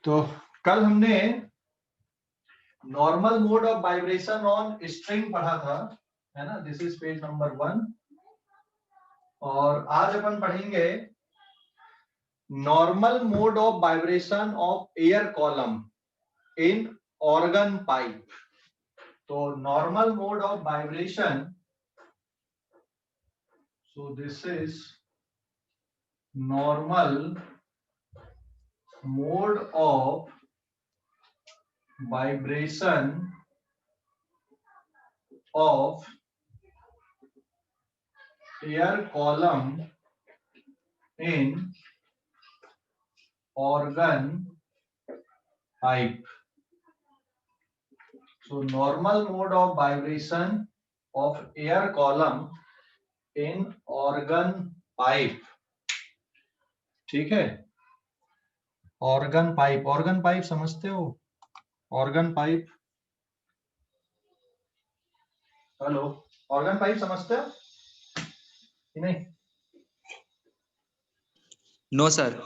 तो कल हमने normal mode of vibration on string पढ़ा था, है ना। This is page number 1। और आज अपन पढ़ेंगे normal mode of vibration of air column in organ pipe. तो normal mode of vibration, so this is normal mode of vibration of air column in organ pipe. So normal mode of vibration of air column in organ pipe. ठीक है, organ pipe. Organ pipe समझते हो? Organ pipe, hello, organ pipe समझते हो कि नहीं? No sir,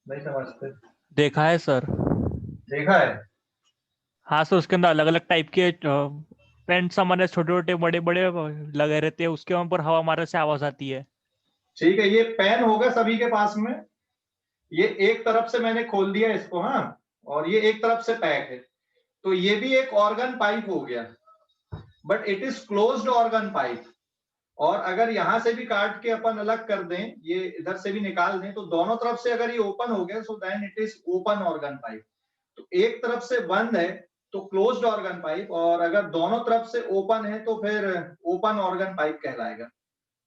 नहीं समझते? देखा है सर। देखा है? हाँ सर, उसके अंदर अलग अलग टाइप के पेंट सामान है, छोटे छोटे बड़े बड़े लगे रहते हैं, उसके ऊपर हवा मारने से आवाज आती है। ठीक है, ये पेन होगा सभी के पास में। ये एक तरफ से मैंने खोल दिया इसको, हाँ, और ये एक तरफ से पैक है। तो ये भी एक ऑर्गन पाइप हो गया, but it is closed organ pipe. और अगर यहां से भी काट के अपन अलग कर दें, ये इधर से भी निकाल दें, तो दोनों तरफ से अगर ये ओपन हो गया, so then it is open organ pipe. तो एक तरफ से बंद है तो क्लोज्ड ऑर्गन पाइप, और अगर दोनों तरफ से ओपन है तो फिर ओपन ऑर्गन पाइप कहलाएगा।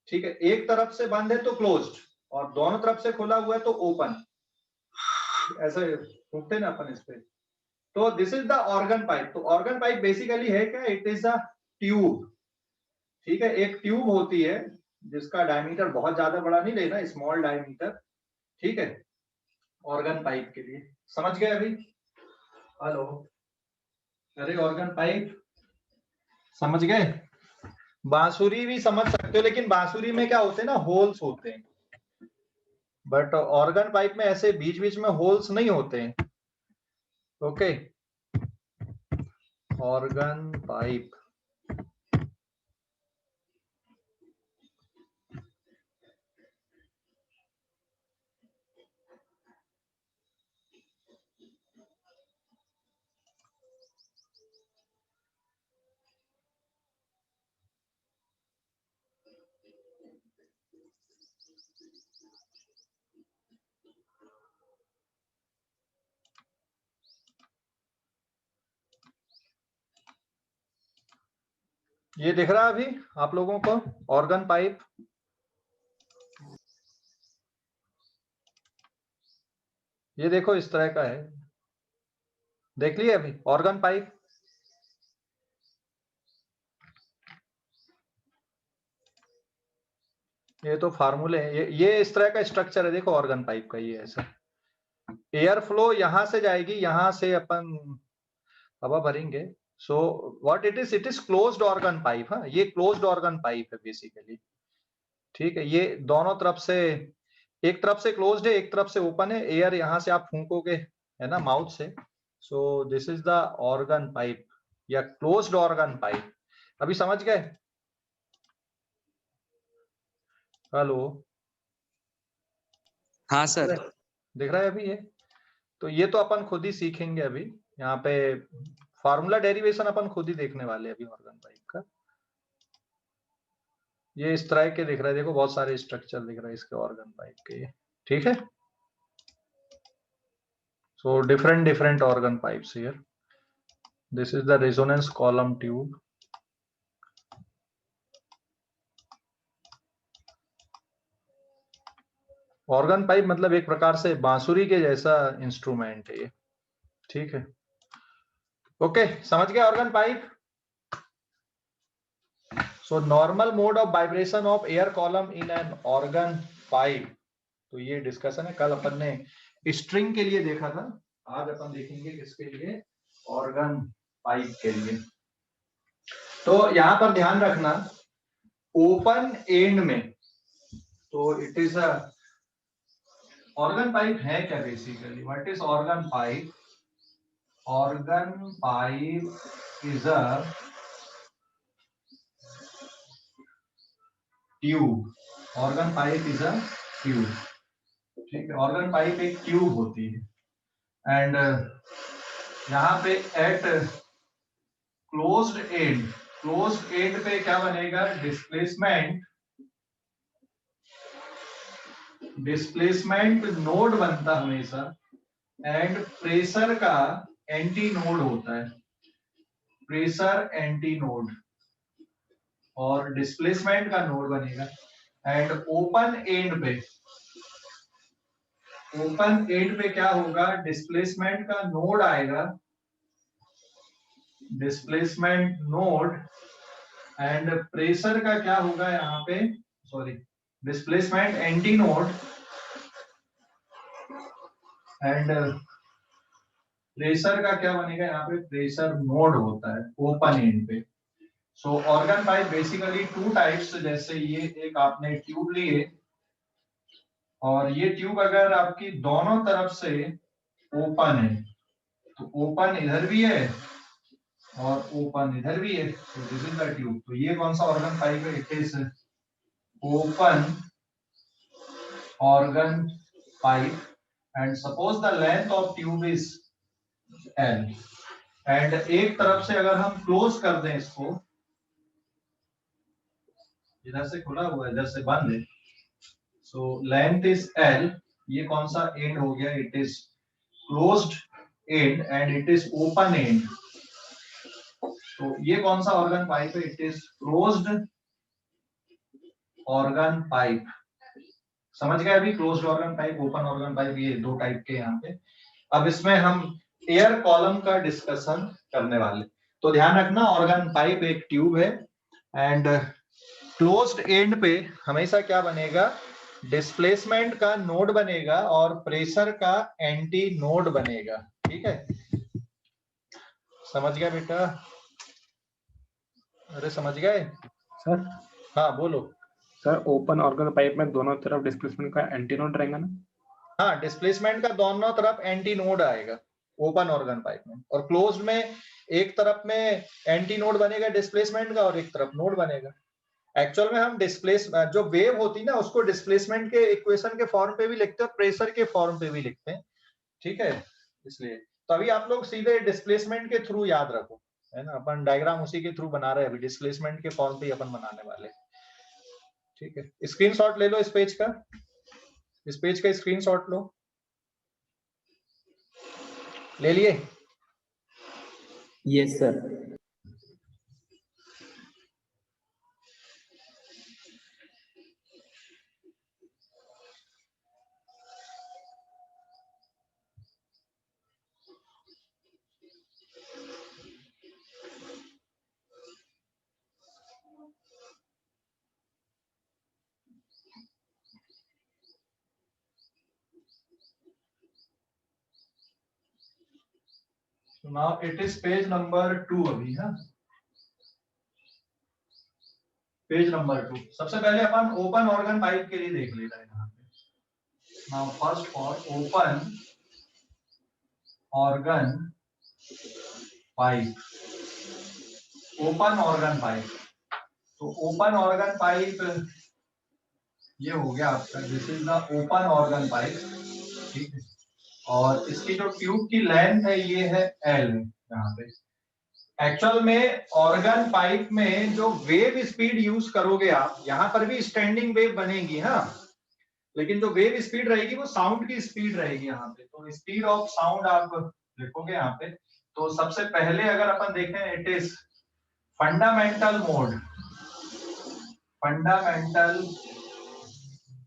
ठीक है, एक तरफ से बंद है तो क्लोज्ड, और दोनों तरफ से खुला हुआ है तो ओपन। ऐसे उठते ना अपन इस पे। तो this is the organ pipe. तो ऑर्गन पाइप बेसिकली है क्या? It is a tube. ठीक है, एक ट्यूब होती है जिसका डायमीटर बहुत ज्यादा बड़ा नहीं लेना, स्मॉल डायमीटर। ठीक है, ऑर्गन पाइप के लिए समझ गए अभी? हेलो, अरे ऑर्गन पाइप समझ गए? बांसुरी भी समझ सकते हो, लेकिन बांसुरी में क्या होते हैं ना, होल्स होते हैं, बट ऑर्गन पाइप में ऐसे बीच बीच में होल्स नहीं होते हैं। Okay, organ pipe. ये दिख रहा है अभी आप लोगों को ऑर्गन पाइप? ये देखो इस तरह का है, देख लिया अभी ऑर्गन पाइप? ये तो फार्मूले है, ये इस तरह का स्ट्रक्चर है, देखो ऑर्गन पाइप का। ये ऐसा एयर फ्लो यहां से जाएगी, यहां से अपन हवा भरेंगे। So what it is closed organ pipe. हाँ, ये क्लोज्ड ऑर्गन पाइप है बेसिकली। ठीक है, ये दोनों तरफ से, एक तरफ से क्लोज्ड है, एक तरफ से ओपन है। एयर यहां से आप फूंकोगे, है ना, माउथ से। सो this is the organ pipe या क्लोज्ड ऑर्गन पाइप। अभी समझ गए? हेलो, हाँ सर। दिख रहा है अभी ये? तो ये तो अपन खुद ही सीखेंगे अभी। यहाँ पे फार्मूला डेरिवेशन अपन खुद ही देखने वाले हैं अभी ऑर्गन पाइप का। ये इस तरह के दिख रहा है, देखो बहुत सारे स्ट्रक्चर दिख रहा है इसके ऑर्गन पाइप के। ये ठीक है। So different organ pipes here. This is the resonance column tube. Organ pipe मतलब एक प्रकार से बांसुरी के जैसा इंस्ट्रूमेंट है ये। ठीक है, ओके, समझ गए organ pipe? So normal mode of vibration of air column in an organ pipe. तो ये डिस्कशन है, कल अपन ने स्ट्रिंग के लिए देखा था, आज अपन देखेंगे किसके लिए? ऑर्गन पाइप के लिए। तो यहां पर ध्यान रखना, ओपन एंड में, तो it is a organ pipe है क्या basically? What is organ pipe? organ pipe is a tube. organ pipe is a tube. ठीक है, organ pipe एक ट्यूब होती है एंड यहाँ पे एट क्लोज्ड एंड पे क्या बनेगा, डिस्प्लेसमेंट नोड बनता हमेशा एंड प्रेशर का एंटी नोड होता है, प्रेशर एंटी नोड और डिस्प्लेसमेंट का नोड बनेगा एंड ओपन एंड पे क्या होगा, डिस्प्लेसमेंट का नोड आएगा, डिस्प्लेसमेंट नोड एंड प्रेशर का क्या होगा यहाँ पे, sorry displacement anti node and pressure का क्या बनेगा यहाँ पे, प्रेशर नोड होता है ओपन एंड पे। So organ pipe basically two types, जैसे ये एक आपने ट्यूब लिए और ये ट्यूब अगर आपकी दोनों तरफ से ओपन है तो ओपन इधर भी है और ओपन इधर भी है, तो दिस इज द ट्यूब। तो ये कौन सा ऑर्गन पाइप है, it is open organ pipe and suppose the length of tube is L and एक तरफ से अगर हम क्लोज कर दें इसको, इधर से खुला हुआ है इधर से बंद है, सो लेंथ इज L, ये कौन सा एंड हो गया, it is closed end and it is open and. तो ये कौन सा ऑर्गन पाइप है, it is closed organ pipe. समझ गए अभी, closed organ pipe, open organ pipe, ये दो टाइप के यहाँ पे। अब इसमें हम एयर कॉलम का डिस्कशन करने वाले, तो ध्यान रखना ऑर्गन पाइप एक ट्यूब है एंड क्लोज्ड एंड पे हमेशा क्या बनेगा, डिस्प्लेसमेंट का नोड बनेगा और प्रेशर का एंटी नोड बनेगा। ठीक है, समझ गया बेटा, अरे समझ गए सर? हाँ बोलो सर, ओपन ऑर्गन पाइप में दोनों तरफ डिस्प्लेसमेंट का एंटी नोड रहेगा ना? हाँ, डिस्प्लेसमेंट का दोनों तरफ एंटी नोड आएगा ओपन ऑर्गन पाइप में, और क्लोज्ड में एक तरफ में एंटी नोड बनेगा डिस्प्लेसमेंट का और एक तरफ नोड बनेगा। एक्चुअल में हम जो वेव होती ना उसको डिस्प्लेसमेंट के इक्वेशन के फॉर्म पे भी लिखते हैं, प्रेशर के फॉर्म पे भी लिखते हैं। ठीक है, इसलिए तो अभी आप लोग सीधे डिस्प्लेसमेंट के थ्रू याद रखो, है ना, अपन डायग्राम उसी के थ्रू बना रहे हैं, अभी डिस्प्लेसमेंट के फॉर्म पे अपन बनाने वाले। ठीक है, स्क्रीनशॉट ले लो इस पेज का, इस पेज का स्क्रीनशॉट लो, ले लिए? Yes sir. So now it is page number 2 अभी, हाँ पेज नंबर 2। सबसे पहले अपन ओपन ऑर्गन पाइप के लिए देख लेते हैं यहाँ पे। Now first for open organ pipe, open organ pipe, तो ओपन ऑर्गन पाइप ये हो गया आपका, this is the open organ pipe. ठीक है, और इसकी जो ट्यूब की लेंथ है ये है L यहाँ पे। एक्चुअल में ऑर्गन पाइप में जो वेव स्पीड यूज करोगे आप, यहाँ पर भी स्टैंडिंग वेव बनेगी, हाँ, लेकिन जो वेव स्पीड रहेगी वो साउंड की स्पीड रहेगी यहाँ पे। तो स्पीड ऑफ साउंड आप लिखोगे यहाँ पे। तो सबसे पहले अगर अपन देखें, it is fundamental mode, fundamental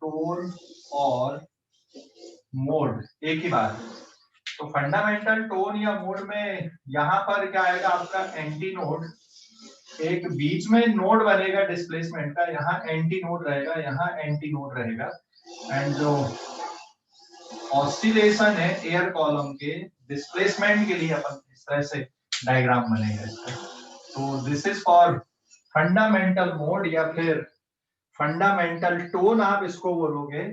tone और मोड एक ही बात है। तो फंडामेंटल टोन या मोड में यहाँ पर क्या आएगा आपका, एंटी नोड, एक बीच में नोड बनेगा डिस्प्लेसमेंट का, यहाँ एंटी नोड रहेगा, यहाँ एंटी नोड रहेगा, एंड जो ऑसिलेशन है एयर कॉलम के डिस्प्लेसमेंट के लिए अपन इस तरह से डायग्राम बनेगा इसका। तो this is for fundamental mode या फिर फंडामेंटल टोन आप इसको बोलोगे,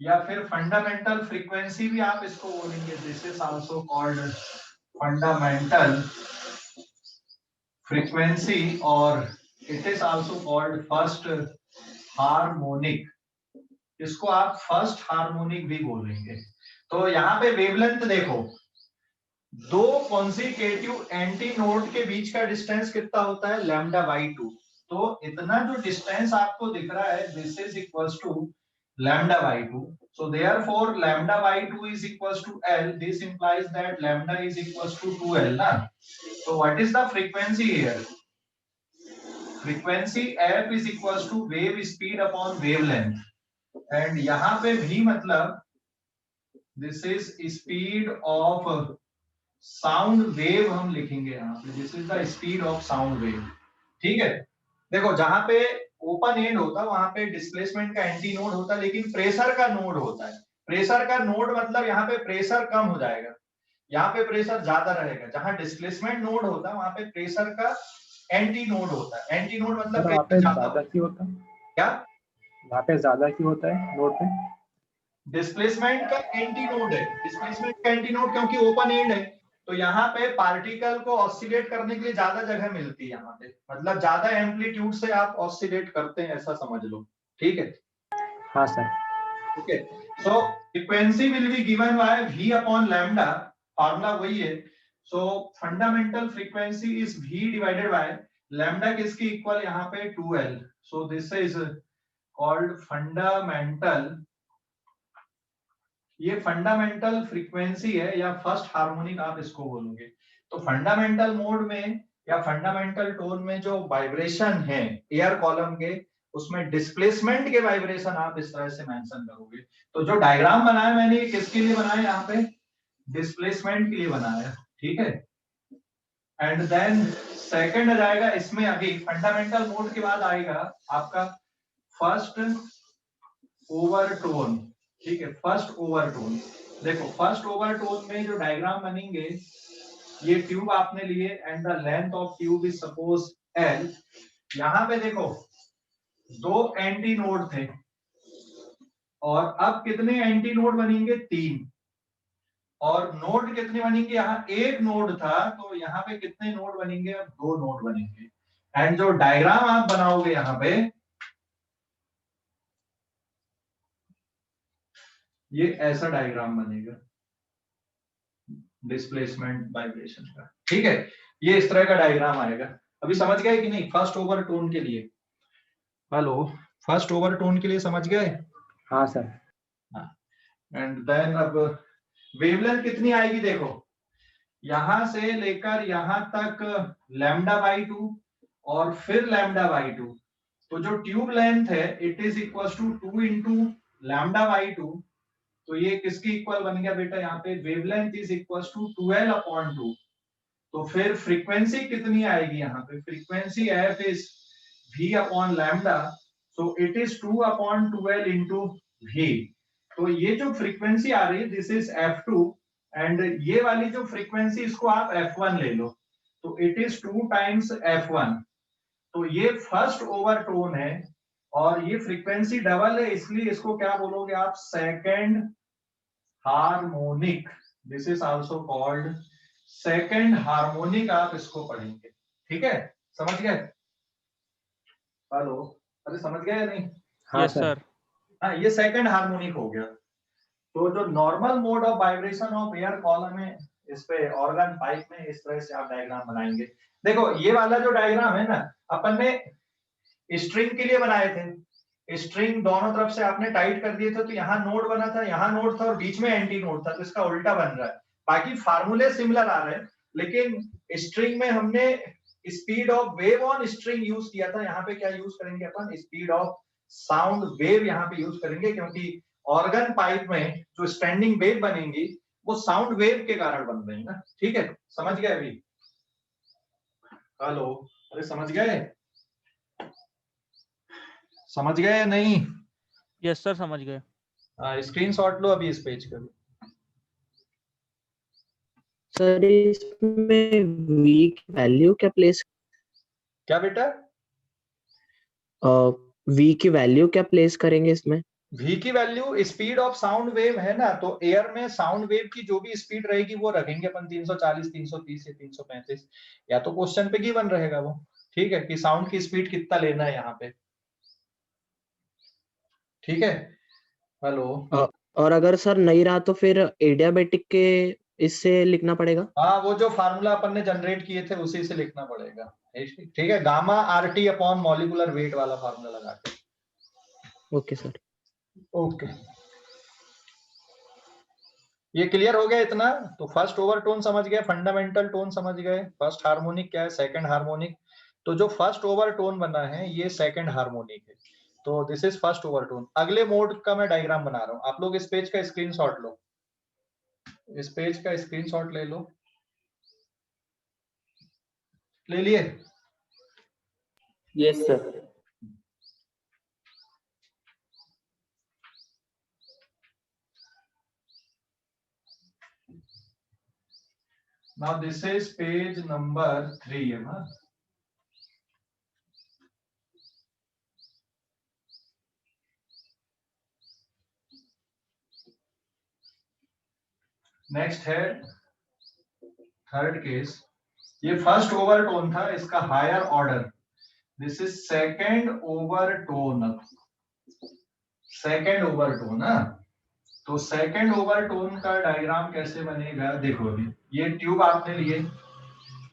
या फिर फंडामेंटल फ्रीक्वेंसी भी आप इसको बोलेंगे, this is also called fundamental frequency, or it is also called first harmonic. इसको आप फर्स्ट हार्मोनिक भी बोलेंगे। तो यहाँ पे वेवलेंथ देखो, दो कॉन्सिक्यूटिव एंटी नोड के बीच का डिस्टेंस कितना होता है, लैम्डा बाई 2। तो इतना जो डिस्टेंस आपको दिख रहा है, this is equals to lambda by 2. So therefore lambda by 2 is equals to L. This implies that lambda is equals to 2L na. So what is the frequency here? Frequency f is equals to wave speed upon wavelength. And यहाँ पे v मतलब this is speed of sound wave हम लिखेंगे यहाँ पे, this is the speed of sound wave. ठीक है, देखो जहां पे ओपन एंड होता है वहां पे डिस्प्लेसमेंट का एंटी नोड होता है, लेकिन प्रेशर का नोड होता है। प्रेशर का नोड मतलब यहाँ पे प्रेशर कम हो जाएगा, यहाँ पे प्रेशर ज्यादा रहेगा। जहां डिस्प्लेसमेंट नोड होता है वहां पे प्रेशर का एंटी नोड होता है। एंटी नोड मतलब वहाँ पे ज्यादा क्यों होता है? क्या वहाँ पे ज्यादा क्यों होता है नोड पे? डिस्प्लेसमेंट का एंटी नोड है, डिस्प्लेसमेंट का एंटी नोड क्योंकि ओपन एंड है, तो यहाँ पे पार्टिकल को ऑसिलेट करने के लिए ज्यादा जगह मिलती है यहाँ पे, मतलब ज्यादा एम्पलीट्यूड से आप ऑसिलेट करते हैं, ऐसा समझ लो। ठीक है, हाँ sir. Okay, so frequency will be given bye v upon lambda, formula वही है। सो fundamental frequency is v divided by lambda, किसकी इक्वल यहाँ पे 2L। So this is called fundamental, ये फंडामेंटल फ्रीक्वेंसी है या फर्स्ट हार्मोनिक आप इसको बोलोगे। तो फंडामेंटल मोड में या फंडामेंटल टोन में जो वाइब्रेशन है एयर कॉलम के, उसमें डिस्प्लेसमेंट के वाइब्रेशन आप इस तरह से मेंशन करोगे। तो जो डायग्राम बनाया मैंने, ये किसके लिए बनाया, यहाँ पे डिस्प्लेसमेंट के लिए बनाया। ठीक है, एंड देन सेकंड आ जाएगा इसमें, अभी फंडामेंटल मोड के बाद आएगा आपका फर्स्ट ओवरटोन। ठीक है, फर्स्ट ओवरटोन। देखो फर्स्ट ओवरटोन में जो डायग्राम बनेंगे, ये ट्यूब आपने लिए and the length of tube is suppose L। यहाँ पे देखो दो एंटी नोड थे, और अब कितने एंटी नोड बनेंगे, 3। और नोड कितने बनेंगे, यहाँ एक नोड था, तो यहाँ पे कितने नोड बनेंगे, अब 2 नोड बनेंगे। एंड जो डायग्राम आप बनाओगे यहाँ पे, ये ऐसा डायग्राम बनेगा डिस्प्लेसमेंट वाइब्रेशन का। ठीक है, ये इस तरह का डायग्राम आएगा। अभी समझ गए कि नहीं फर्स्ट ओवरटोन के लिए? हेलो, फर्स्ट ओवरटोन के लिए समझ गए? हाँ सर। एंड देन अब वेवलेंथ कितनी आएगी, देखो यहां से लेकर यहां तक लैम्डा बाई 2 और फिर लैम्डा बाई 2। तो जो ट्यूब लेंथ है it is equal to 2 into lambda by 2। तो ये किसकी इक्वल बन गया बेटा, यहाँ पे wavelength is equal to 12 upon 2। तो फिर फ्रीक्वेंसी कितनी आएगी यहाँ पे, frequency F is v upon lambda, so it is 2 upon 12 into v। तो ये जो फ्रीक्वेंसी आ रही है दिस इज f2, एंड ये वाली जो फ्रीक्वेंसी इसको आप f1 ले लो, तो इट इज 2 टाइम्स f1। तो ये फर्स्ट ओवरटोन है, और ये फ्रीक्वेंसी डबल है, इसलिए इसको क्या बोलोगे आप, second harmonic. This is also called second harmonic, आप इसको पढ़ेंगे। ठीक है, समझ गए? हेलो, अरे समझ गए या नहीं? हाँ यस सर। हाँ, ये सेकंड हार्मोनिक हो गया। तो जो normal mode of vibration of air column है, इस पे ऑर्गन पाइप में इस तरह से आप डायग्राम बनाएंगे। देखो ये वाला जो डायग्राम है ना, अपन ने स्ट्रिंग के लिए बनाए थे। स्ट्रिंग दोनों तरफ से आपने टाइट कर दिए थे, तो यहाँ नोड बना था, यहाँ नोड था और बीच में एंटी नोड था, तो इसका उल्टा बन रहा है। बाकी फार्मूले सिमिलर आ रहे हैं, लेकिन स्ट्रिंग में हमने speed of wave on string use किया था। यहाँ पे क्या यूज करेंगे अपन, स्पीड ऑफ साउंड वेव यहाँ पे यूज करेंगे, क्योंकि ऑर्गन पाइप में जो स्टैंडिंग वेव बनेंगी वो साउंड वेव के कारण बन रही है ना। ठीक है, समझ गए अभी? हेलो, अरे समझ गए, समझ गए या नहीं? यस सर, समझ गए। स्क्रीनशॉट लो अभी इस पेज का। सर इसमें v की वैल्यू क्या प्लेस, क्या बेटा? v की वैल्यू क्या प्लेस करेंगे इसमें? v की value speed of sound wave है ना, तो एयर में साउंड वेव की जो भी स्पीड रहेगी वो रखेंगे अपन 340, 330 या 335, या तो क्वेश्चन पे गिवन रहेगा वो, ठीक है, कि साउंड की स्पीड कितना लेना है यहाँ पे, ठीक है। हेलो, और अगर सर नहीं रहा तो फिर एडियाबेटिक के इससे लिखना पड़ेगा। हाँ वो जो फार्मूला अपन ने जनरेट किए थे उसी से लिखना पड़ेगा, ठीक है, gamma RT upon molecular weight वाला फार्मूला लगा के। Okay sir. ओके, ये क्लियर हो गया इतना। तो फर्स्ट ओवरटोन समझ गए, फंडामेंटल टोन समझ गए, फर्स्ट हार्मोनिक क्या है, सेकंड हार्मोनिक। तो जो फर्स्ट ओवरटोन बना है ये सेकंड हार्मोनिक है, तो दिस इज फर्स्ट ओवरटोन। अगले मोड का मैं डायग्राम बना रहा हूँ, आप लोग इस पेज का स्क्रीनशॉट लो, इस पेज का स्क्रीनशॉट ले लो, ले लिए? Yes sir. Now this is page number 3 है ना। नेक्स्ट है थर्ड केस, ये फर्स्ट ओवरटोन था, इसका higher order, this is second overtone, second overtone है। तो सेकंड ओवरटोन का डायग्राम कैसे बनेगा, देखो अभी ये ट्यूब आपने लिए,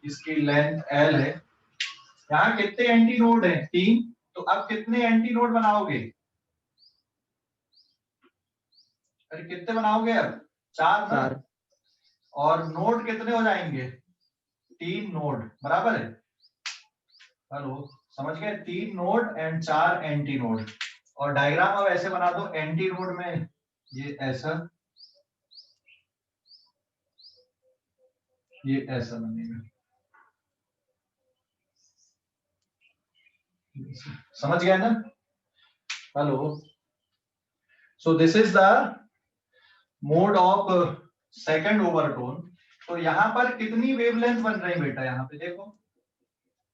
इसकी लेंथ L है, यहाँ कितने एंटी नोड है, 3, तो अब कितने एंटी नोड बनाओगे, अरे कितने बनाओगे अब, 4 ना, और नोड कितने हो जाएंगे, 3 नोड, बराबर है। हेलो, समझ गए, 3 नोड एंड 4 एंटी नोड। और डायग्राम अब ऐसे बना दो, एंटी नोड में ये ऐसा, ये ऐसा बनेगा, समझ गए ना। Hello, so this is the mode of second overtone. तो यहाँ पर कितनी वेवलेंथ बन रही बेटा, यहाँ पे देखो,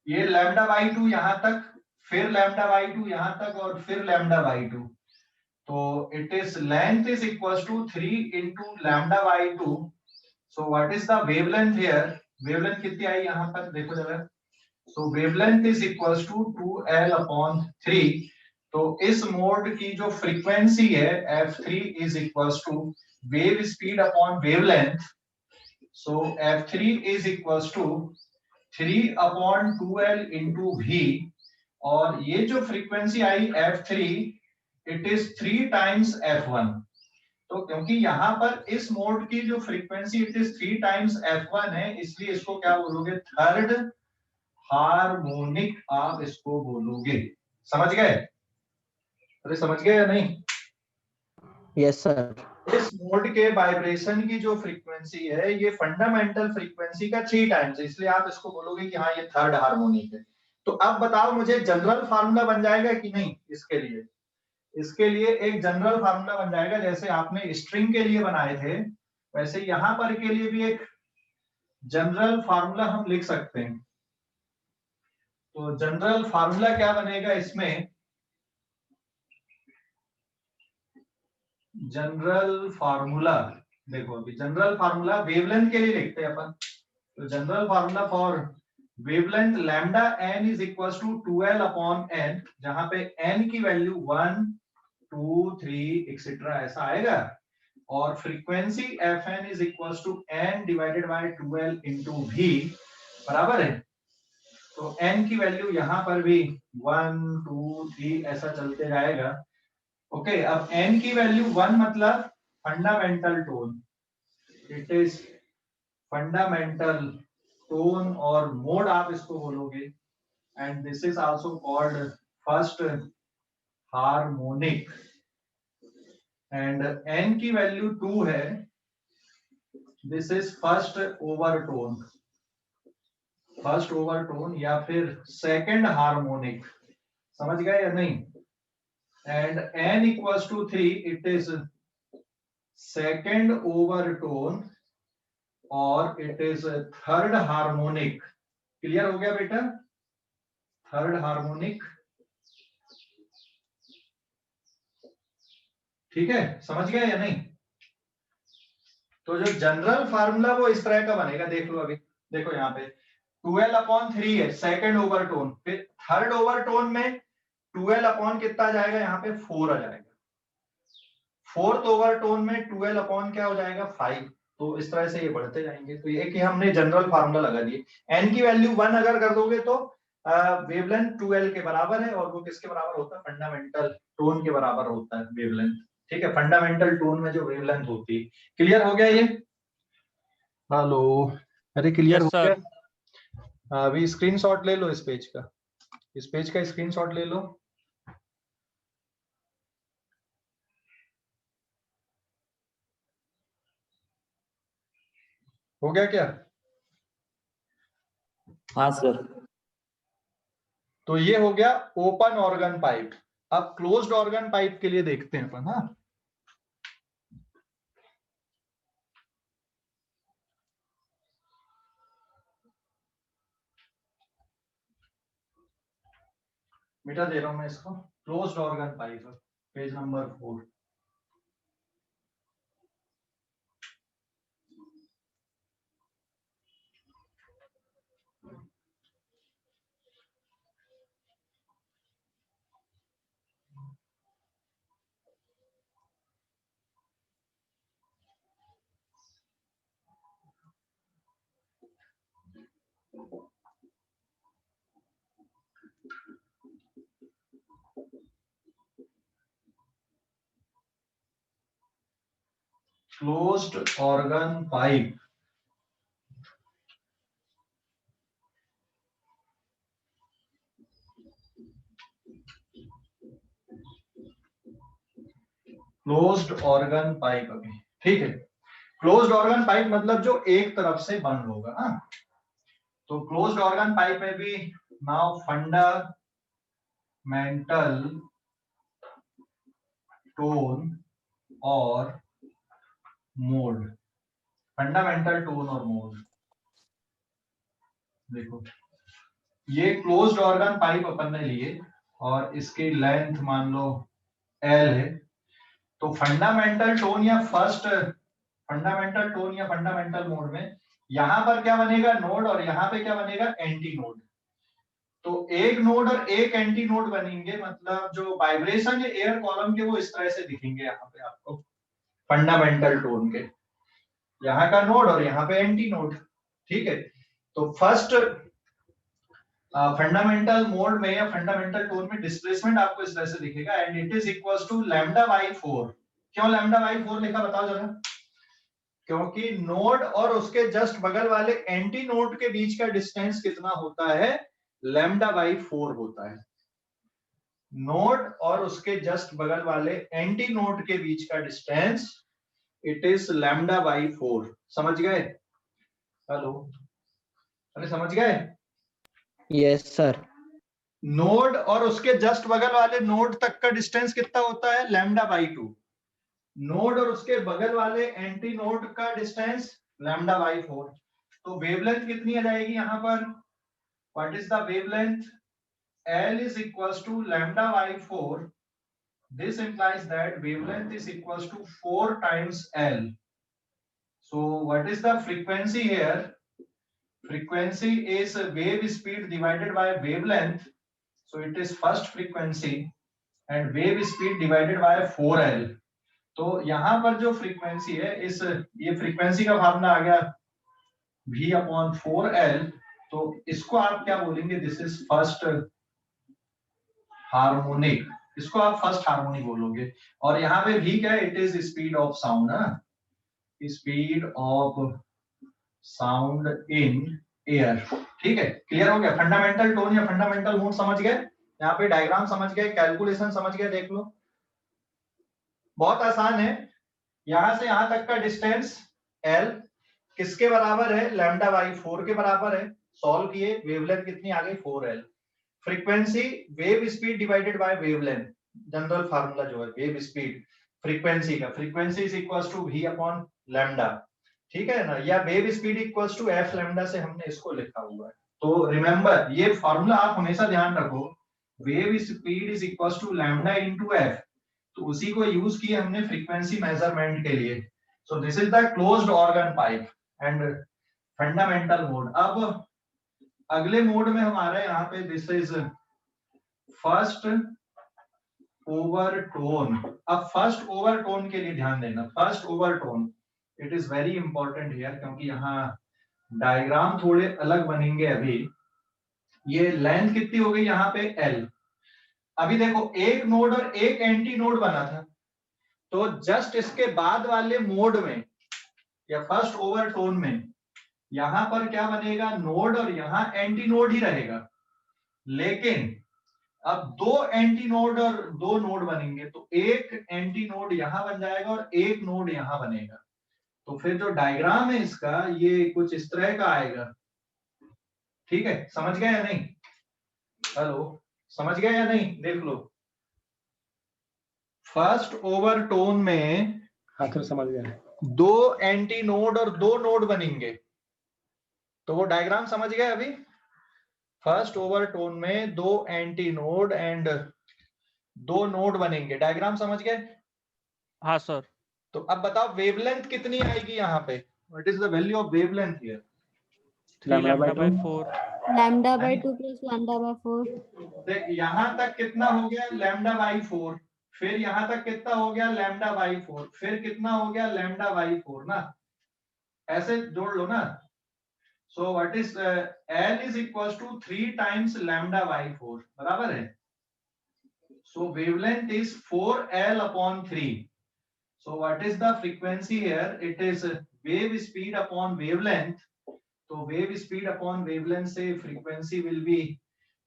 ये λ/2 यहाँ तक, फिर λ/2 यहाँ तक, और फिर λ/2, तो it is length is equal to 3 into λ/2। So what is the wavelength here, wavelength कितनी आई यहाँ पर देखो जरा, so wavelength is equal to 2L/3। तो इस मोड की जो फ्रीक्वेंसी है f3 is equal to wave speed upon wavelength, so f3 is equal to 3/2L into v, और ये जो फ्रीक्वेंसी आई f3 it is 3 times f1। तो क्योंकि यहाँ पर इस मोड की जो frequency it is 3 times f1 है, इसलिए इसको क्या बोलोगे, थर्ड हार्मोनिक आप इसको बोलोगे, समझ गए, अरे समझ गए या नहीं। Yes sir. इस मोड के वाइब्रेशन की जो फ्रीक्वेंसी है ये फंडामेंटल फ्रीक्वेंसी का 3 टाइम्स, इसलिए आप इसको बोलोगे कि हाँ ये थर्ड हार्मोनिक है। तो अब बताओ मुझे जनरल फार्मूला बन जाएगा कि नहीं, इसके लिए, इसके लिए एक जनरल फार्मूला बन जाएगा, जैसे आपने स्ट्रिंग के लिए बनाए थे वैसे यहां पर के लिए भी एक जनरल फार्मूला हम लिख सकते हैं। तो जनरल फार्मूला क्या बनेगा इसमें, जनरल फार्मूला देखो, अभी जनरल फार्मूला वेवलेंथ के लिए लिखते हैं अपन। तो general formula for wavelength lambda n is equal to 2L/n, जहां पे n की वैल्यू 1 2 3 एक्सेट्रा ऐसा आएगा, और frequency fn is equal to n divided by 2L into v, बराबर है। तो n की वैल्यू यहां पर भी 1 2 3 ऐसा चलते जाएगा। ओके, अब n की वैल्यू 1 मतलब fundamental tone, it is fundamental tone, और मोड आप इसको बोलोगे, and this is also called first harmonic, and n की वैल्यू 2 है, this is first overtone, first overtone या फिर सेकंड हार्मोनिक, समझ गए या नहीं। And n equals to 3 it is second overtone, और it is third harmonic. Clear हो गया बेटा, थर्ड हार्मोनिक। ठीक है, समझ गए या नहीं? तो जो जनरल फार्मूला वो इस तरह का बनेगा, देख लो अभी, देखो यहाँ पे 12/3 है सेकंड ओवरटोन, फिर थर्ड ओवरटोन में 12 अपॉन कितना जाएगा, यहाँ पे 4 आ जाएगा, फोर्थ ओवरटोन में 12 अपॉन क्या हो जाएगा 5। तो इस तरह से ये बढ़ते जाएंगे। तो ये कि हमने जनरल फार्मूला लगा दिए। एन की वैल्यू 1 अगर कर दोगे तो वेवलेंथ 2L के बराबर है, और वो किसके बराबर होता है, फंडामेंटल टोन के बराबर होता है वेवलेंथ। ठीक है, फंडामेंटल टोन में जो वेवलेंथ होती है। क्लियर हो गया ये? हेलो, अरे क्लियर Yes, हो sir. गया? अभी स्क्रीनशॉट ले लो इस पेज का, इस पेज का स्क्रीनशॉट ले लो। हो गया क्या? हाँ सर। तो ये हो गया ओपन ऑर्गन पाइप। अब क्लोज्ड ऑर्गन पाइप के लिए देखते हैं अपन। हाँ, मिटा दे रहा हूं मैं इसको। Closed organ pipe, page number 4। Closed organ pipe, closed organ pipe. अभी ठीक है, क्लोज्ड ऑर्गन पाइप मतलब जो एक तरफ से बंद होगा। हाँ, तो क्लोज्ड ऑर्गन पाइप में भी नाउ फंडामेंटल टोन और मोड, फंडामेंटल टोन और मोड। देखो ये क्लोज्ड ऑर्गन पाइप अपन ने लिए और इसकी लेंथ मान लो L है। तो फंडामेंटल टोन या फंडामेंटल टोन या फंडामेंटल मोड में यहां पर क्या बनेगा, नोड, और यहां पे क्या बनेगा, एंटी नोड। तो एक नोड और एक एंटी नोड बनेंगे, मतलब जो वाइब्रेशन है एयर कॉलम के वो इस तरह से दिखेंगे यहाँ पे आपको फंडामेंटल टोन के, यहाँ का नोड और यहाँ पे एंटी नोड। ठीक है, तो फर्स्ट फंडामेंटल मोड में या फंडामेंटल टोन में डिस्प्लेसमेंट आपको इस तरह से दिखेगा, and it is equal to λ/4। क्यों λ/4 लिखा बताओ जरा? क्योंकि नोड और उसके जस्ट बगल वाले एंटी नोड के बीच का डिस्टेंस कितना होता है, λ/4 होता है। नोड और उसके जस्ट बगल वाले एंटी नोड के बीच का डिस्टेंस इट इज λ/4। समझ गए? हेलो, अरे समझ गए? Yes sir. नोड और उसके जस्ट बगल वाले नोड तक का डिस्टेंस कितना होता है, λ/2। नोड और उसके बगल वाले एंटी नोड का डिस्टेंस λ/4। तो वेवलेंथ कितनी आ जाएगी यहाँ पर, what is the wavelength, L is equals to λ/4। this implies that wavelength is equals to 4 times L। so what is the frequency here, frequency is wave speed divided by wavelength, so it is first frequency and wave speed divided by 4L। तो यहां पर जो frequency है, इस ये frequency का formula आ गया V/4L। तो इसको आप क्या बोलेंगे, दिस इज फर्स्ट हार्मोनिक, इसको आप फर्स्ट हार्मोनिक बोलोगे। और यहाँ पे V क्या है, it is speed of sound, speed of sound in air. ठीक है, क्लियर हो गया? फंडामेंटल टोन या फंडामेंटल मोड समझ गए? यहाँ पे डायग्राम समझ गए, कैलकुलेशन समझ गए, देख लो बहुत आसान है। यहां से यहां तक का डिस्टेंस L किसके बराबर है, λ/4 के बराबर है। सॉल्व किए, वेवलेंथ कितनी आ गई, 4L। Frequency wave speed divided by wavelength, general formula जो है वेव स्पीड फ्रीक्वेंसी का, frequency is equals to V/λ। ठीक है ना, या wave speed equals to f lambda से हमने इसको लिखा हुआ है। तो रिमेंबर ये फार्मूला आप हमेशा ध्यान रखो, wave speed is equals to λ into f। तो उसी को यूज किए हमने फ्रीक्वेंसी मेजरमेंट के लिए। सो this is the closed organ pipe and fundamental mode. अब अगले मोड में हमारा यहाँ पे दिस इज फर्स्ट ओवरटोन। अब फर्स्ट ओवरटोन के लिए ध्यान देना, first overtone it is very important here, क्योंकि यहाँ डायग्राम थोड़े अलग बनेंगे। अभी ये लेंथ कितनी हो गई यहाँ पे L। अभी देखो एक नोड और एक एंटी नोड बना था, तो जस्ट इसके बाद वाले मोड में या फर्स्ट ओवरटोन में यहां पर क्या बनेगा, नोड, और यहां एंटी नोड ही रहेगा। लेकिन अब दो एंटी नोड और दो नोड बनेंगे, तो एक एंटी नोड यहां बन जाएगा और एक नोड यहां बनेगा। तो फिर जो डायग्राम है इसका ये कुछ इस तरह का आएगा। ठीक है, समझ गए या नहीं? हेलो, समझ गए या नहीं? देख लो, फर्स्ट ओवरटोन में हाँ सर समझ गया। दो एंटी नोड और दो नोड बनेंगे। तो वो डायग्राम समझ गए अभी? फर्स्ट ओवरटोन में दो एंटी नोड एंड दो नोड बनेंगे, डायग्राम समझ गए? हाँ सर। तो अब बताओ वेवलेंथ कितनी आएगी यहाँ पे? What is the value of wavelength here? 3 lambda lambda by 2 4। Lambda by 2 plus lambda by 4। देख यहां तक कितना हो गया, लैम्डा बाई 4, फिर यहां तक कितना हो गया, लैम्डा बाई 4, फिर कितना हो गया, लैम्डा बाई 4 ना, ऐसे जोड़ लो ना। So what is L is equals to 3 times lambda by 4, बराबर है। So wavelength is 4L upon 3। So what is the frequency here? It is wave speed upon wavelength. तो वेव स्पीड अपॉन वेवलेंथ से frequency will be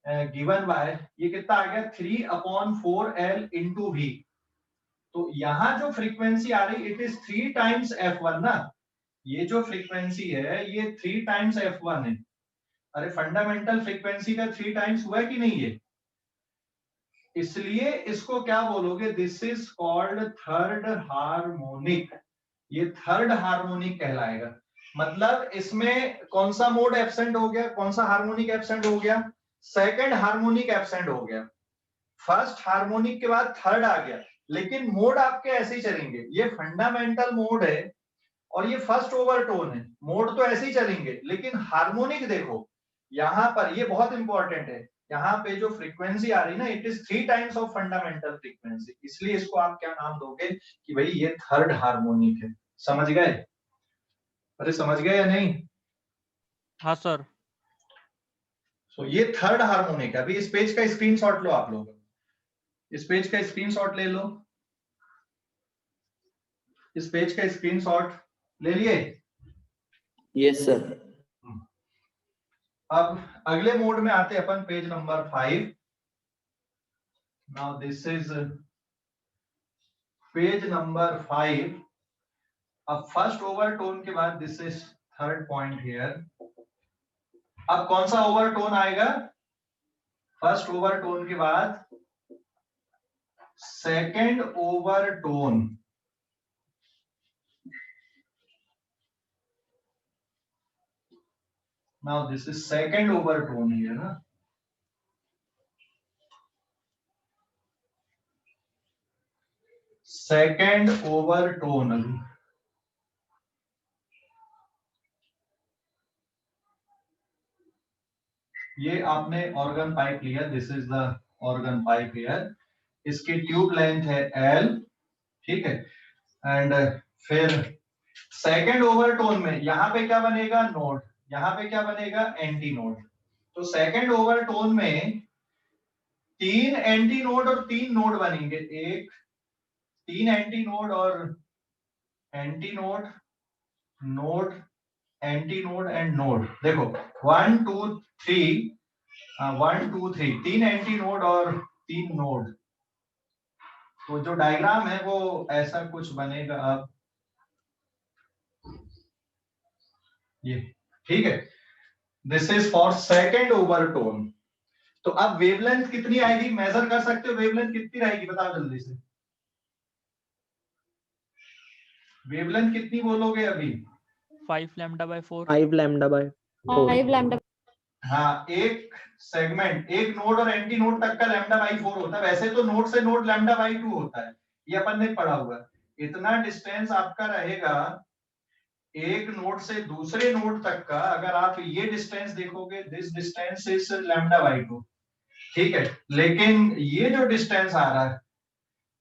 given by, ये कितना आ गया, 3 upon 4L into V। तो यहां जो फ्रीक्वेंसी आ रही it is 3 times F1 ना, ये जो फ्रीक्वेंसी है ये 3 टाइम्स F1 है। अरे फंडामेंटल फ्रीक्वेंसी का 3 टाइम्स हुआ कि नहीं है? इसलिए इसको क्या बोलोगे, this is called third harmonic. ये थर्ड हार्मोनिक कहलाएगा। मतलब इसमें कौन सा मोड एब्सेंट हो गया, कौन सा हार्मोनिक एब्सेंट हो गया, सेकंड हार्मोनिक एब्सेंट हो गया। फर्स्ट हार्मोनिक के बाद थर्ड आ गया, लेकिन मोड आपके ऐसे ही चलेंगे। ये फंडामेंटल मोड है और ये फर्स्ट ओवरटोन है, मोड तो ऐसे ही चलेंगे, लेकिन हार्मोनिक देखो यहां पर, ये बहुत इंपॉर्टेंट है। यहाँ पे जो फ्रीक्वेंसी आ रही ना it is 3 times of fundamental frequency, इसलिए इसको आप क्या नाम दोगे कि भाई ये थर्ड हार्मोनिक है। समझ गए? अरे समझ गए या नहीं? हाँ सर। सो ये थर्ड हार्मोनिक है। अभी इस पेज का स्क्रीनशॉट लो आप लोग, इस पेज का स्क्रीनशॉट ले लो, इस पेज का स्क्रीनशॉट ले लिए? Yes sir. अब अगले मोड में आते अपन, page number 5। Now this is page number 5। अब फर्स्ट ओवरटोन के बाद this is third point here. अब कौन सा ओवरटोन आएगा? फर्स्ट ओवरटोन के बाद second overtone. Now this is second overtone here, ना? Second overtone. अभी ये आपने ऑर्गन पाइप लिया, this is the organ pipe here. इसकी ट्यूब लेंथ है L, ठीक है। एंड फिर सेकंड ओवरटोन में यहाँ पे क्या बनेगा, नोड, यहाँ पे क्या बनेगा, एंटी नोड। तो सेकंड ओवरटोन में 3 एंटी नोड और 3 नोड बनेंगे। एक 3 एंटी नोड और anti node, node, anti node and node. देखो 1 2 3, 1 2 3, 3 एंटी नोड और 3 नोड। तो जो डायग्राम है वो ऐसा कुछ बनेगा। अब ये ठीक है, this is for second overtone. तो अब वेवलेंथ कितनी आएगी, मेजर कर सकते हो वेवलेंथ कितनी रहेगी, बताओ जल्दी से। वेवलेंथ कितनी बोलोगे अभी? 5 lambda by 4। 5 lambda by 4। 5 lambda. हाँ, एक सेगमेंट, एक नोड और एंटी नोड तक का लैम्डा बाई 4 होता है। वैसे तो नोड से नोड लैम्डा बाई 2 होता है, ये अपन ने पढ़ा हुआ है। इतना डिस्टेंस आपका रहेगा एक नोड से दूसरे नोड तक का। अगर आप ये डिस्टेंस देखोगे, this distance is lambda by 2, ठीक है। लेकिन ये जो डिस्टेंस आ रहा है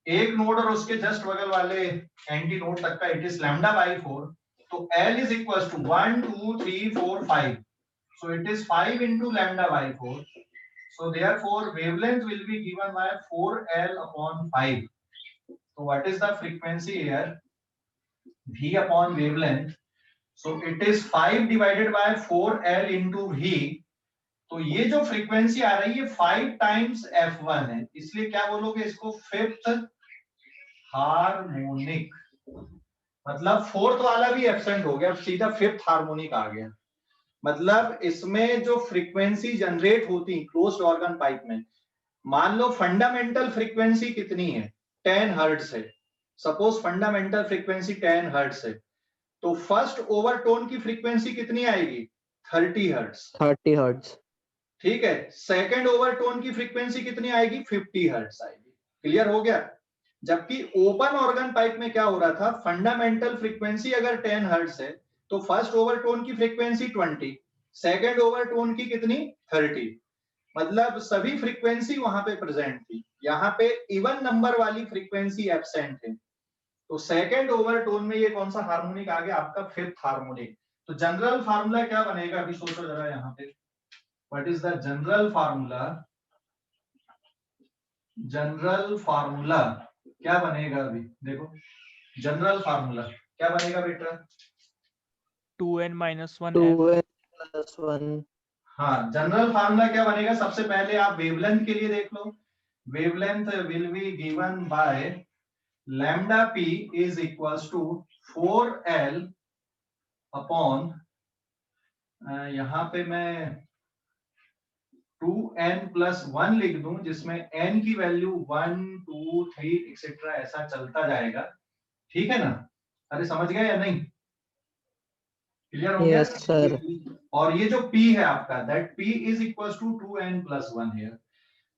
एक नोड और उसके जस्ट बगल वाले एंटी नोड तक का, इट इज लैम्डा बाई 4। तो L is equal to 1 2 3 4 5, so it is 5 into lambda by 4. So therefore wavelength will be given by 4L upon 5. So what is the frequency here? V upon wavelength. So it is 5 divided by 4L into V. तो ये जो frequency आ रही है 5 times F1 है, इसलिए क्या बोलोगे इसको? Fifth harmonic. मतलब फोर्थ वाला भी एब्सेंट हो गया, सीधा फिफ्थ हार्मोनिक आ गया। मतलब इसमें जो फ्रीक्वेंसी जनरेट होती क्लोज्ड ऑर्गन पाइप में, मान लो फंडामेंटल फ्रीक्वेंसी कितनी है? 10 हर्ट्ज है। सपोज फंडामेंटल फ्रीक्वेंसी 10 हर्ट्ज है, तो फर्स्ट ओवरटोन की फ्रीक्वेंसी कितनी आएगी? 30 हर्ट्ज। 30 हर्ट्ज। ठीक है। सेकंड ओवरटोन की फ्रीक्वेंसी कितनी आएगी? 50 हर्ट्ज आएगी। क्लियर हो गया? जबकि ओपन ऑर्गन पाइप में क्या हो रहा था? फंडामेंटल फ्रीक्वेंसी अगर 10 हर्ट्ज है तो फर्स्ट ओवरटोन की फ्रीक्वेंसी 20, सेकंड ओवरटोन की कितनी? 30। मतलब सभी फ्रीक्वेंसी वहां पे प्रेजेंट थी। यहाँ पे इवन नंबर वाली फ्रीक्वेंसी एब्सेंट है। तो सेकंड ओवरटोन में ये कौन सा हार्मोनिक आ गया? आपका फिफ्थ हार्मोनिक। तो जनरल फार्मूला क्या बनेगा? अभी सोचो जरा यहाँ पे, what is the general formula? General formula क्या बनेगा? अभी देखो जनरल फार्मूला क्या बनेगा बेटा? 2n minus 1 f। 2n plus 1। हाँ, जनरल फार्मूला क्या बनेगा? सबसे पहले आप वेवलेंथ के लिए देख लो। Wavelength will be given by lambda p is equals to 4l upon, यहाँ पे मैं 2n प्लस 1 लिख दूं, जिसमें n की वैल्यू 1 2 3 एक्सेट्रा ऐसा चलता जाएगा। ठीक है ना? अरे समझ गए या नहीं? क्लियर हो गया? Yes sir. और ये जो p है आपका, that p is equals to 2n plus 1 here.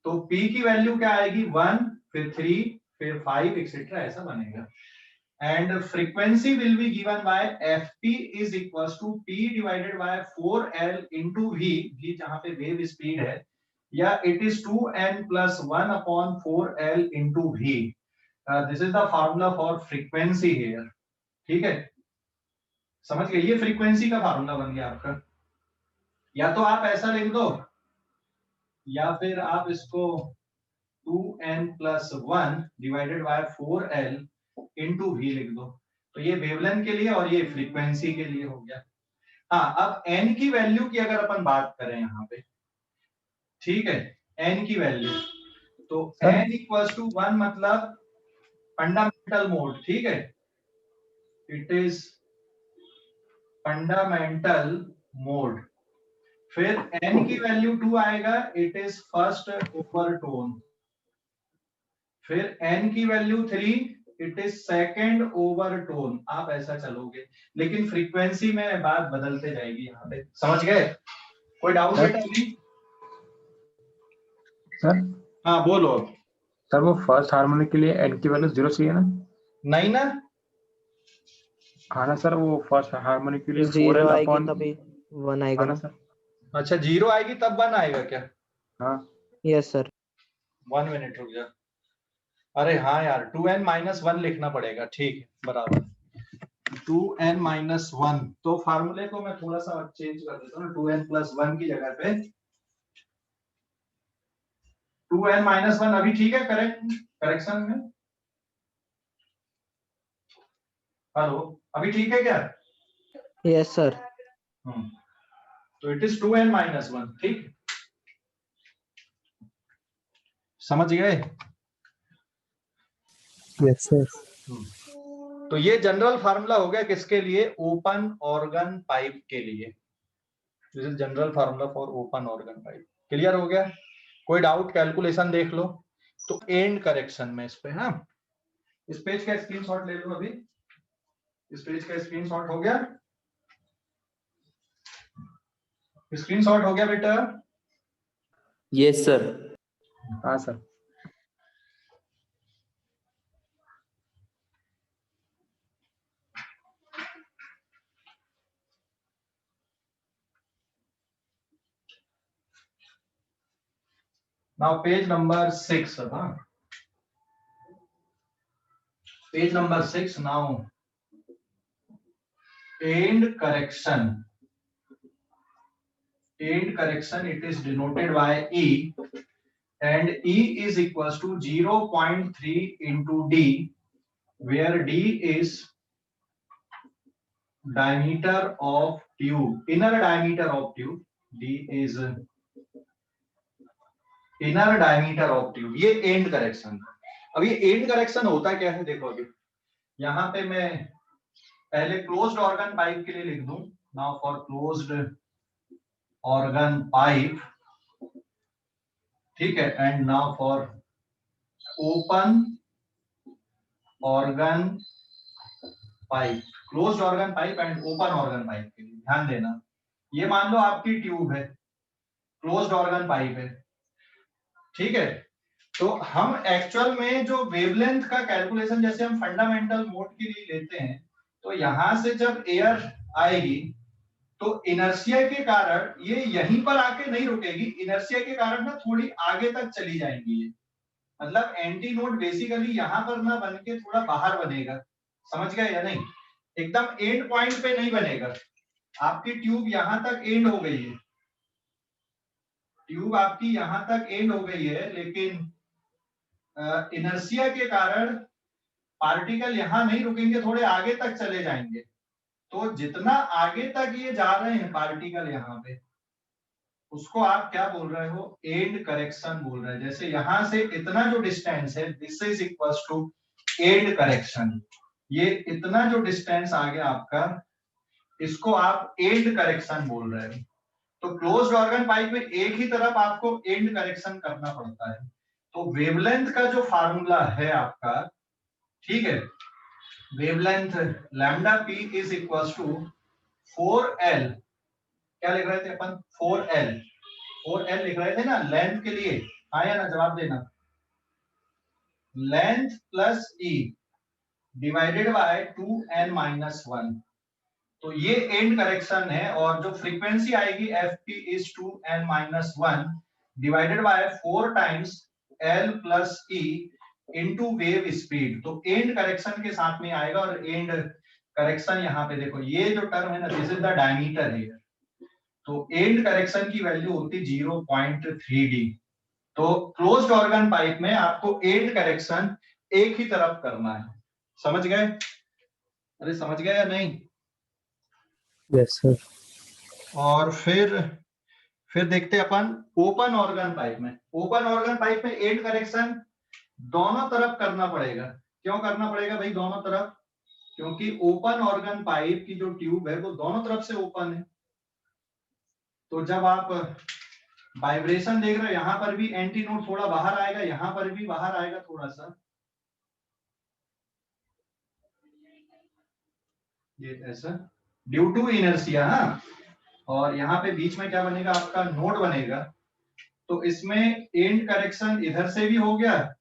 तो p की वैल्यू क्या आएगी? 1 फिर 3 फिर 5 एक्सेट्रा ऐसा बनेगा। And frequency will be given by fp is equals to p divided by 4l into v, v जहां पे वेव स्पीड है, या it is 2n plus 1 upon 4l into v। This is the formula for frequency here. ठीक है, समझ गए? ये frequency का फार्मूला बन गया आपका। या तो आप ऐसा लिख दो, या फिर आप इसको 2n plus 1 divided by 4l into v लिख दो। तो ये वेवलेंथ के लिए और ये फ्रीक्वेंसी के लिए हो गया। हाँ, अब n की वैल्यू की अगर अपन बात करें यहाँ पे, ठीक है, n की वैल्यू, तो n इक्वल्स टू 1 मतलब फंडामेंटल मोड। ठीक है, इट इज फंडामेंटल मोड। फिर n की वैल्यू 2 आएगा, इट इज फर्स्ट ओवरटोन। फिर n की value 3, it is second overtone. आप ऐसा चलोगे, लेकिन फ्रीक्वेंसी में बात बदलते जाएगी यहाँ पे। समझ गए? कोई डाउट है अभी? सर हाँ बोलो। सर वो फर्स्ट हार्मोनिक के लिए n की वैल्यू 0 चाहिए ना? नहीं ना, हाँ ना सर, वो फर्स्ट हार्मोनिक के लिए 0 4l आएगी अपॉन, तभी 1 आएगा हाँ ना ना? सर? अच्छा 0 आएगी तब 1 आएगा क्या? हाँ यस सर। 1 मिनट रुक जा। अरे हाँ यार, 2n माइनस 1 लिखना पड़ेगा। ठीक है, बराबर 2n माइनस 1। तो फार्मूले को मैं थोड़ा सा चेंज कर देता हूँ। 2n प्लस 1 की जगह पे 2n माइनस 1 अभी ठीक है? करेक्शन में, हेलो, अभी ठीक है क्या? Yes sir. तो इट इज 2n माइनस 1। ठीक, समझ गए? Yes sir. तो ये जनरल फार्मूला हो गया किसके लिए? ओपन ऑर्गन पाइप के लिए। This is general formula for open organ pipe. Clear हो गया? कोई डाउट? कैलकुलेशन देख लो। तो एंड करेक्शन में इस पे, हाँ, इस पेज का स्क्रीनशॉट ले लो। अभी इस पेज का स्क्रीनशॉट हो गया? स्क्रीनशॉट हो गया बेटा? Yes sir. हाँ सर। नाउ पेज नंबर 6, हाँ, page number 6. Now end correction, it is denoted by E, and E is equals to 0.3 into D, where D is diameter of tube, inner diameter of tube. D is inner diameter of tube. ये end correction. अब ये end correction होता क्या है, देखो अभी यहाँ पे मैं पहले क्लोज्ड ऑर्गन पाइप के लिए लिख दूं. Now for closed organ pipe, ठीक है, and now for open organ pipe, closed organ pipe and open organ pipe के लिए ध्यान देना. ये मान लो आपकी ट्यूब है, क्लोज्ड ऑर्गन पाइप है, ठीक है. तो हम एक्चुअल में जो वेवलेंथ का कैलकुलेशन जैसे हम फंडामेंटल मोड के लिए लेते हैं, तो यहां से जब एयर आएगी तो इनर्शिया के कारण ये यहीं पर आके नहीं रुकेगी, इनर्शिया के कारण ना थोड़ी आगे तक चली जाएंगी. ये मतलब एंटी नोड बेसिकली यहां पर ना बन के थोड़ा बाहर बनेगा. समझ गए या नहीं? एकदम एंड पॉइंट पे नहीं बनेगा. आपकी ट्यूब यहां तक एंड हो गई है, ट्यूब आपकी यहां तक एंड हो गई है, लेकिन इनर्शिया के कारण पार्टिकल यहां नहीं रुकेंगे, थोड़े आगे तक चले जाएंगे. तो जितना आगे तक ये जा रहे हैं पार्टिकल यहाँ पे, उसको आप क्या बोल रहे हो, एंड करेक्शन बोल रहे हैं. जैसे यहां से इतना जो डिस्टेंस है, this is equals to end correction. ये इतना जो डिस्टेंस आ गया आपका, इसको आप एंड करेक्शन बोल रहे हो. तो क्लोज्ड ऑर्गन पाइप में एक ही तरफ आपको एंड करेक्शन करना पड़ता है. तो वेवलेंथ का जो फार्मूला है आपका, ठीक है, wavelength lambda P is equals to 4L. क्या लिख रहे थे अपन, 4L लिख रहे थे ना लेंथ के लिए. आया ना, जवाब देना. Length plus E divided by 2n-1. तो ये एंड करेक्शन है, और जो फ्रीक्वेंसी आएगी Fp is 2n-1 divided by 4 times L plus E into wave speed. तो एंड करेक्शन के साथ में आएगा, और एंड करेक्शन यहाँ पे देखो, ये जो टर्म है ना, दिस इज द डायमीटर है. तो एंड करेक्शन की वैल्यू होती 0.3D. तो क्लोज्ड ऑर्गन पाइप में आपको एंड करेक्शन एक ही तरफ करना है. समझ गए? अरे समझ गए या नहीं? Yes sir. और फिर देखते अपन ओपन ऑर्गन पाइप में. ओपन ऑर्गन पाइप में एंड करेक्शन दोनों तरफ करना पड़ेगा. क्यों करना पड़ेगा भाई दोनों तरफ? क्योंकि ओपन ऑर्गन पाइप की जो ट्यूब है वो दोनों तरफ से ओपन है. तो जब आप वाइब्रेशन देख रहे हो, यहां पर भी एंटी नोड थोड़ा बाहर आएगा, यहां पर भी बाहर आएगा थोड़ा सा, ये ऐसा ड्यू टू इनर्शिया. हाँ, और यहाँ पे बीच में क्या बनेगा, आपका नोड बनेगा. तो इसमें एंड करेक्शन इधर से भी हो गया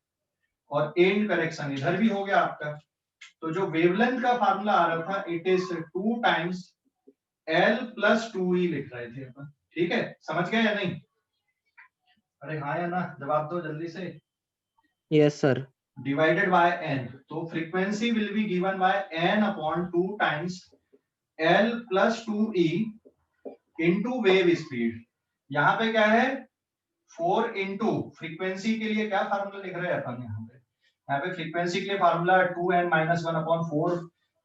और एंड करेक्शन इधर भी हो गया आपका. तो जो वेवलेंथ का फार्मूला आ रहा था, it is 2 times L plus 2E लिख रहे थे अपन. ठीक है, समझ गए या नहीं? अरे हाँ या ना, जवाब दो जल्दी से. Yes sir. Divided by n. तो frequency will be given bye n/2 times L plus 2E into wave speed. यहाँ पे क्या है, 4 इंटू फ्रीक्वेंसी के लिए क्या फार्मूला लिख रहे हैं अपन यहाँ पे फ्रीक्वेंसी के लिए formula 2n-1/4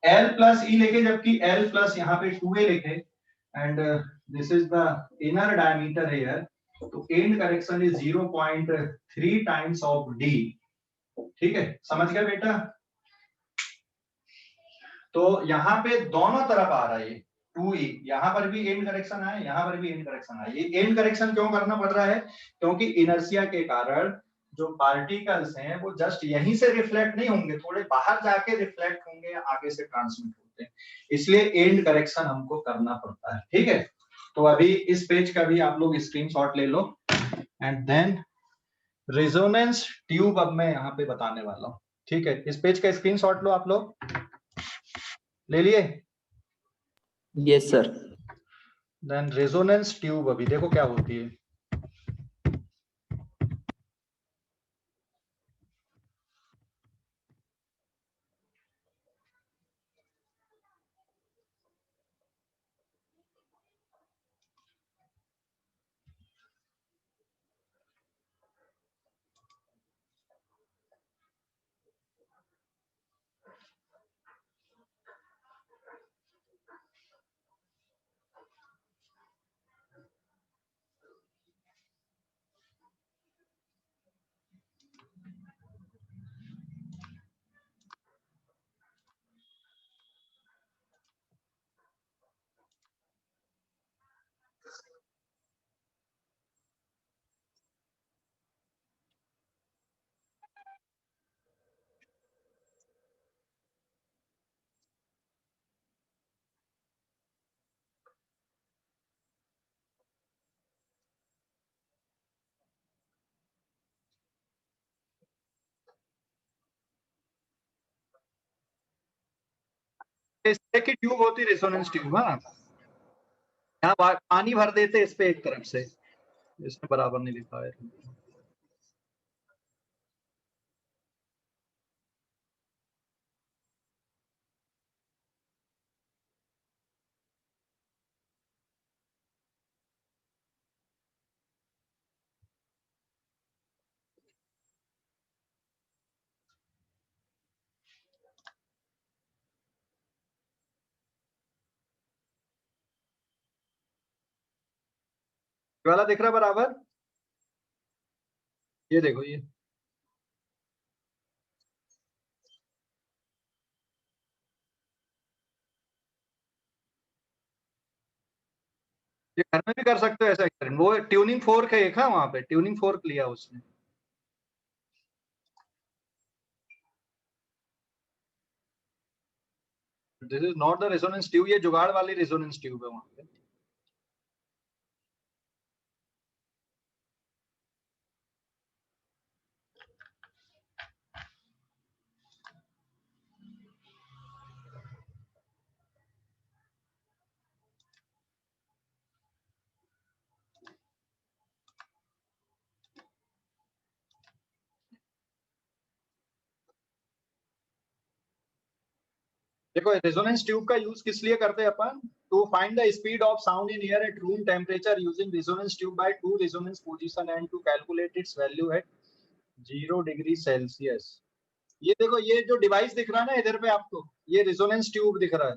L plus E लेके, जबकि L प्लस यहाँ पे 2A लिखे, and this is the inner diameter here. तो end correction is 0.3 times of D. ठीक है, समझ गए बेटा? तो यहाँ पे दोनों तरफ आ रहा है 2E. यहाँ पर भी एंड करेक्शन है, यहाँ पर भी एंड करेक्शन है. ये एंड करेक्शन क्यों करना पड़ रहा है? क्योंकि इनर्शिया के कारण जो पार्टिकल्स हैं वो जस्ट यहीं से रिफ्लेक्ट नहीं होंगे, थोड़े बाहर जाके रिफ्लेक्ट होंगे, आगे से ट्रांसमिट होते हैं. इसलिए एंड करेक्शन हमको करना पड़ता है. ठीक है, तो अभी इस पेज का भी आप लोग स्क्रीनशॉट ले लो, एंड देन रेजोनेंस ट्यूब अब मैं यहाँ पे बताने वाला हूँ. ठीक है, इस पेज का स्क्रीनशॉट लो आप लोग. ले लिए? Yes sir. Then resonance tube अभी देखो क्या होती है. इस तरह की ट्यूब होती रेजोनेंस ट्यूब। हाँ, यहाँ पानी भर देते इस पे एक तरफ से, इसमें बराबर नहीं लिखा है। ये वाला दिख रहा है बराबर? ये देखो, ये घर में भी कर सकते हो ऐसा एक्सपेरिमेंट। वो ट्यूनिंग फोर्क है एक, हाँ वहां पे ट्यूनिंग फोर्क लिया उसने। This is not the resonance tube, ये जुगाड़ वाली रेजोनेंस ट्यूब है वहां पे। देखो रेजोनेंस ट्यूब का यूज किस लिए करते हैं अपन? To find the speed of sound in air at room temperature using resonance tube by 2 resonance position and to calculate its value at 0 degree Celsius. ये देखो, ये जो डिवाइस दिख रहा है ना इधर पे आपको, ये रेजोनेंस ट्यूब दिख रहा है।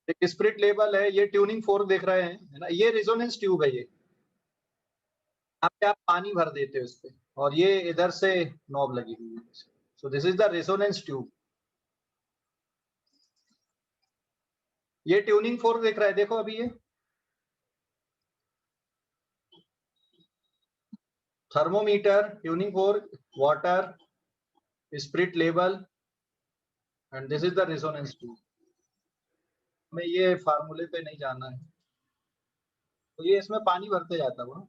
एक स्प्रिट लेवल है, ये ट्यूनिंग फोर्क देख रहे हैं, है ना, ये रेजोनेंस ट्यूब है। ये यहाँ पे आप पानी भर देते हो इस पे, और ये इधर से नॉब लगी हुई है। सो this is the resonance tube. ये ट्यूनिंग फोर्क दिख रहा है, देखो अभी ये thermometer, tuning fork, water, spirit level, and this is the resonance tube. हमें ये फार्मूले पे नहीं जाना है, तो ये इसमें पानी भरते जाता है वो।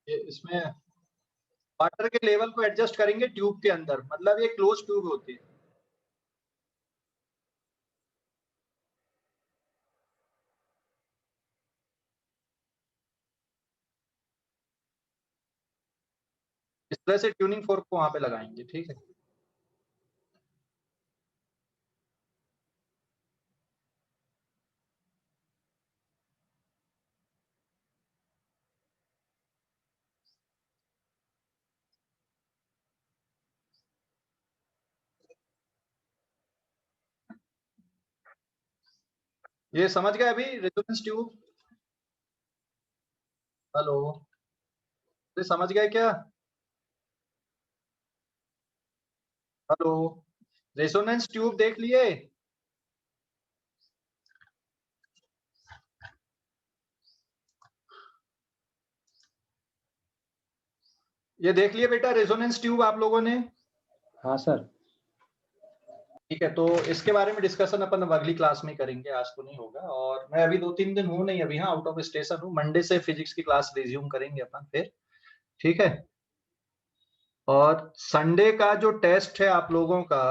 ये इसमें वाटर के लेवल को एडजस्ट करेंगे ट्यूब के अंदर, मतलब ये क्लोज ट्यूब होती है। इस तरह से ट्यूनिंग फोर्क को वहां पे लगाएंगे, ठीक है। ये समझ गए अभी रेजोनेंस ट्यूब? हेलो, ये समझ गए क्या? हेलो, रेजोनेंस ट्यूब देख लिए? ये देख लिए बेटा रेजोनेंस ट्यूब आप लोगों ने? हाँ सर। ठीक है, तो इसके बारे में डिस्कशन अपन अब अगली क्लास में करेंगे, आज तो नहीं होगा। और मैं अभी 2-3 दिन हूँ नहीं, अभी हाँ आउट ऑफ स्टेशन हूँ। मंडे से फिजिक्स की क्लास रिज्यूम करेंगे अपन फिर, ठीक है। और संडे का जो टेस्ट है आप लोगों का,